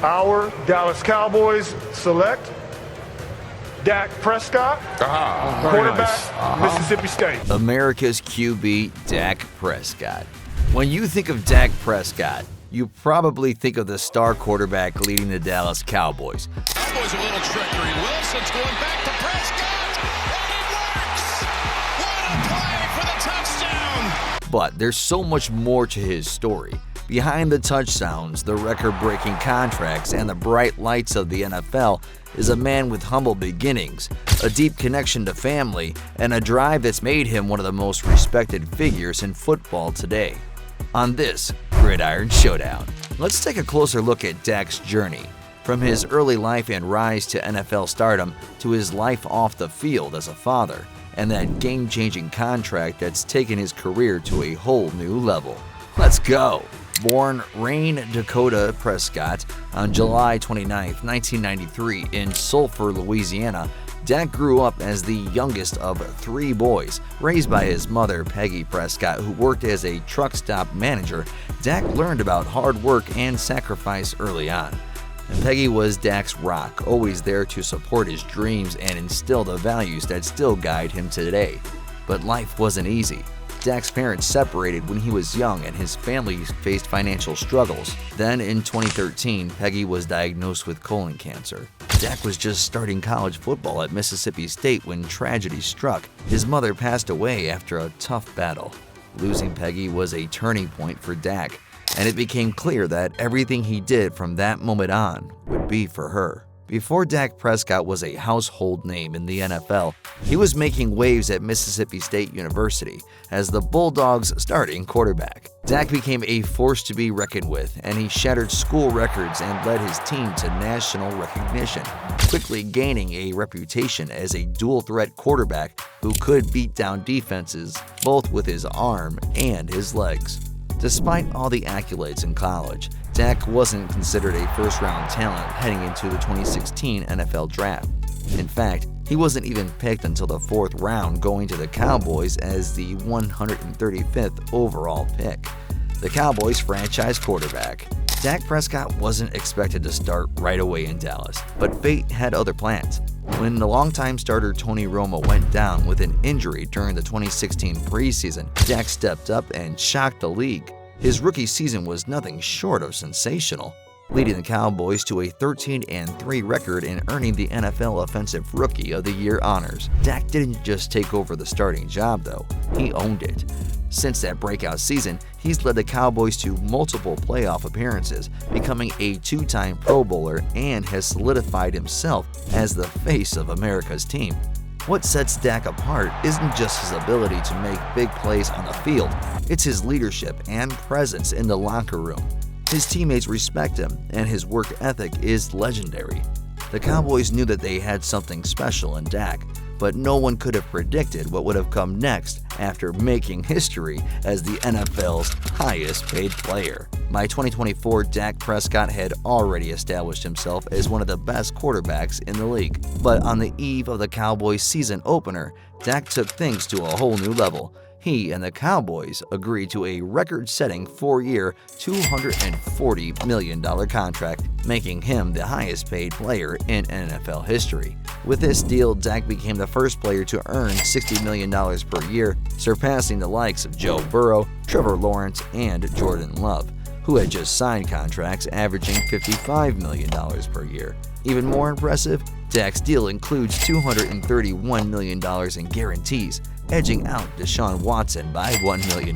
Our Dallas Cowboys select Dak Prescott, quarterback, Mississippi State. America's QB, Dak Prescott. When you think of Dak Prescott, you probably think of the star quarterback leading the Dallas Cowboys. Cowboys a little trickery. Wilson's going back to Prescott, and it works! What a play for the touchdown! But there's so much more to his story. Behind the touchdowns, the record-breaking contracts, and the bright lights of the NFL is a man with humble beginnings, a deep connection to family, and a drive that's made him one of the most respected figures in football today. On this Gridiron Showdown, let's take a closer look at Dak's journey, from his early life and rise to NFL stardom to his life off the field as a father, and that game-changing contract that's taken his career to a whole new level. Let's go! Born Rain Dakota Prescott on July 29, 1993 in Sulphur, Louisiana, Dak grew up as the youngest of 3 boys. Raised by his mother, Peggy Prescott, who worked as a truck stop manager, Dak learned about hard work and sacrifice early on. And Peggy was Dak's rock, always there to support his dreams and instill the values that still guide him today. But life wasn't easy. Dak's parents separated when he was young and his family faced financial struggles. Then in 2013, Peggy was diagnosed with colon cancer. Dak was just starting college football at Mississippi State when tragedy struck. His mother passed away after a tough battle. Losing Peggy was a turning point for Dak, and it became clear that everything he did from that moment on would be for her. Before Dak Prescott was a household name in the NFL, he was making waves at Mississippi State University as the Bulldogs' starting quarterback. Dak became a force to be reckoned with, and he shattered school records and led his team to national recognition, quickly gaining a reputation as a dual-threat quarterback who could beat down defenses both with his arm and his legs. Despite all the accolades in college, Dak wasn't considered a first-round talent heading into the 2016 NFL Draft. In fact, he wasn't even picked until the 4th round, going to the Cowboys as the 135th overall pick. The Cowboys' franchise quarterback. Dak Prescott wasn't expected to start right away in Dallas, but fate had other plans. When the longtime starter Tony Romo went down with an injury during the 2016 preseason, Dak stepped up and shocked the league. His rookie season was nothing short of sensational, leading the Cowboys to a 13-3 record and earning the NFL Offensive Rookie of the Year honors. Dak didn't just take over the starting job, though. He owned it. Since that breakout season, he's led the Cowboys to multiple playoff appearances, becoming a 2-time Pro Bowler, and has solidified himself as the face of America's team. What sets Dak apart isn't just his ability to make big plays on the field, it's his leadership and presence in the locker room. His teammates respect him, and his work ethic is legendary. The Cowboys knew that they had something special in Dak, but no one could have predicted what would have come next after making history as the NFL's highest-paid player. By 2024, Dak Prescott had already established himself as one of the best quarterbacks in the league. But on the eve of the Cowboys' season opener, Dak took things to a whole new level. He and the Cowboys agreed to a record-setting 4-year, $240 million contract, making him the highest-paid player in NFL history. With this deal, Dak became the first player to earn $60 million per year, surpassing the likes of Joe Burrow, Trevor Lawrence, and Jordan Love, who had just signed contracts averaging $55 million per year. Even more impressive, Dak's deal includes $231 million in guarantees, edging out Deshaun Watson by $1 million.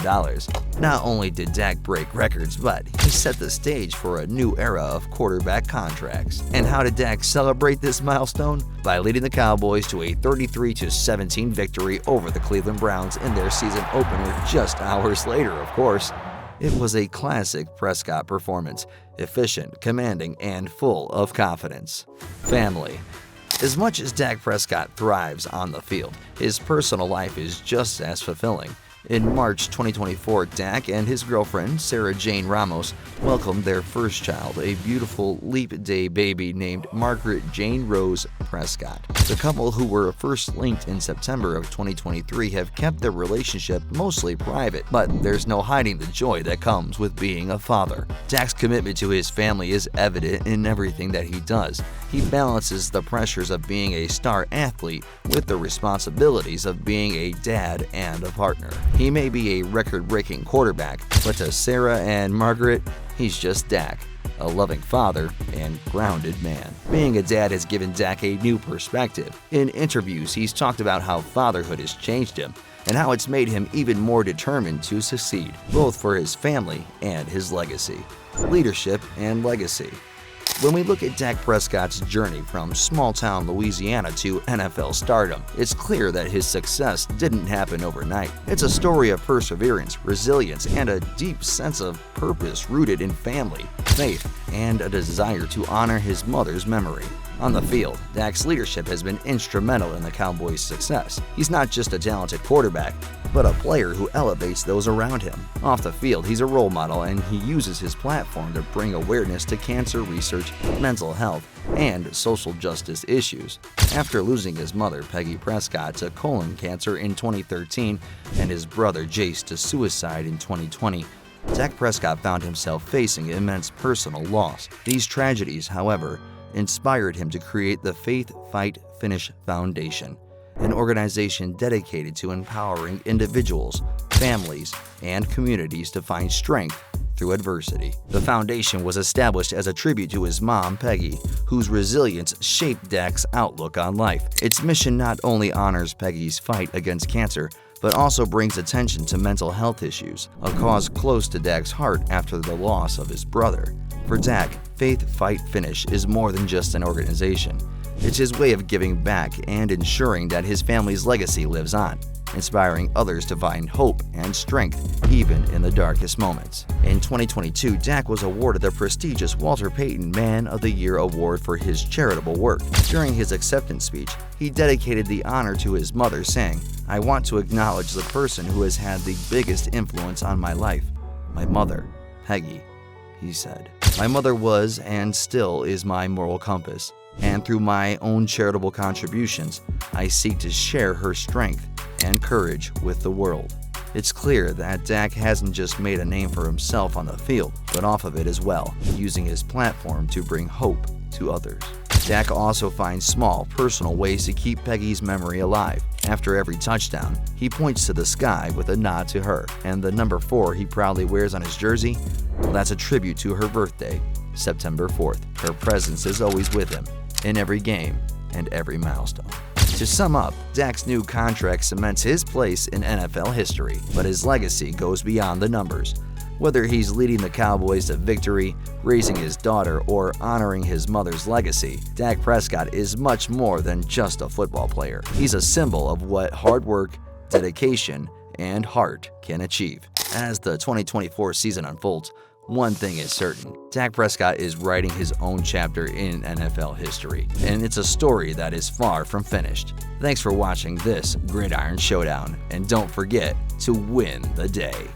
Not only did Dak break records, but he set the stage for a new era of quarterback contracts. And how did Dak celebrate this milestone? By leading the Cowboys to a 33-17 victory over the Cleveland Browns in their season opener just hours later, of course. It was a classic Prescott performance, efficient, commanding, and full of confidence. Family. As much as Dak Prescott thrives on the field, his personal life is just as fulfilling. In March 2024, Dak and his girlfriend, Sarah Jane Ramos, welcomed their first child, a beautiful leap day baby named Margaret Jane Rose Prescott. The couple, who were first linked in September of 2023, have kept their relationship mostly private, but there's no hiding the joy that comes with being a father. Dak's commitment to his family is evident in everything that he does. He balances the pressures of being a star athlete with the responsibilities of being a dad and a partner. He may be a record-breaking quarterback, but to Sarah and Margaret, he's just Dak, a loving father and grounded man. Being a dad has given Dak a new perspective. In interviews, he's talked about how fatherhood has changed him and how it's made him even more determined to succeed, both for his family and his legacy. Leadership and legacy. When we look at Dak Prescott's journey from small-town Louisiana to NFL stardom, it's clear that his success didn't happen overnight. It's a story of perseverance, resilience, and a deep sense of purpose rooted in family, faith, and a desire to honor his mother's memory. On the field, Dak's leadership has been instrumental in the Cowboys' success. He's not just a talented quarterback, but a player who elevates those around him. Off the field, he's a role model, and he uses his platform to bring awareness to cancer research, mental health, and social justice issues. After losing his mother, Peggy Prescott, to colon cancer in 2013 and his brother Jace to suicide in 2020, Dak Prescott found himself facing immense personal loss. These tragedies, however, inspired him to create the Faith Fight Finish Foundation, an organization dedicated to empowering individuals, families, and communities to find strength through adversity. The foundation was established as a tribute to his mom, Peggy, whose resilience shaped Dak's outlook on life. Its mission not only honors Peggy's fight against cancer, but also brings attention to mental health issues, a cause close to Dak's heart after the loss of his brother. For Dak, Faith Fight Finish is more than just an organization. It's his way of giving back and ensuring that his family's legacy lives on, inspiring others to find hope and strength even in the darkest moments. In 2022, Dak was awarded the prestigious Walter Payton Man of the Year award for his charitable work. During his acceptance speech, he dedicated the honor to his mother, saying, "I want to acknowledge the person who has had the biggest influence on my life, my mother, Peggy," he said. "My mother was and still is my moral compass, and through my own charitable contributions, I seek to share her strength and courage with the world." It's clear that Dak hasn't just made a name for himself on the field, but off of it as well, using his platform to bring hope to others. Dak also finds small, personal ways to keep Peggy's memory alive. After every touchdown, he points to the sky with a nod to her, and the number 4 he proudly wears on his jersey, well, that's a tribute to her birthday, September 4th. Her presence is always with him, in every game and every milestone. To sum up, Dak's new contract cements his place in NFL history, but his legacy goes beyond the numbers. Whether he's leading the Cowboys to victory, raising his daughter, or honoring his mother's legacy, Dak Prescott is much more than just a football player. He's a symbol of what hard work, dedication, and heart can achieve. As the 2024 season unfolds, one thing is certain: Dak Prescott is writing his own chapter in NFL history, and it's a story that is far from finished. Thanks for watching this Gridiron Showdown, and don't forget to win the day.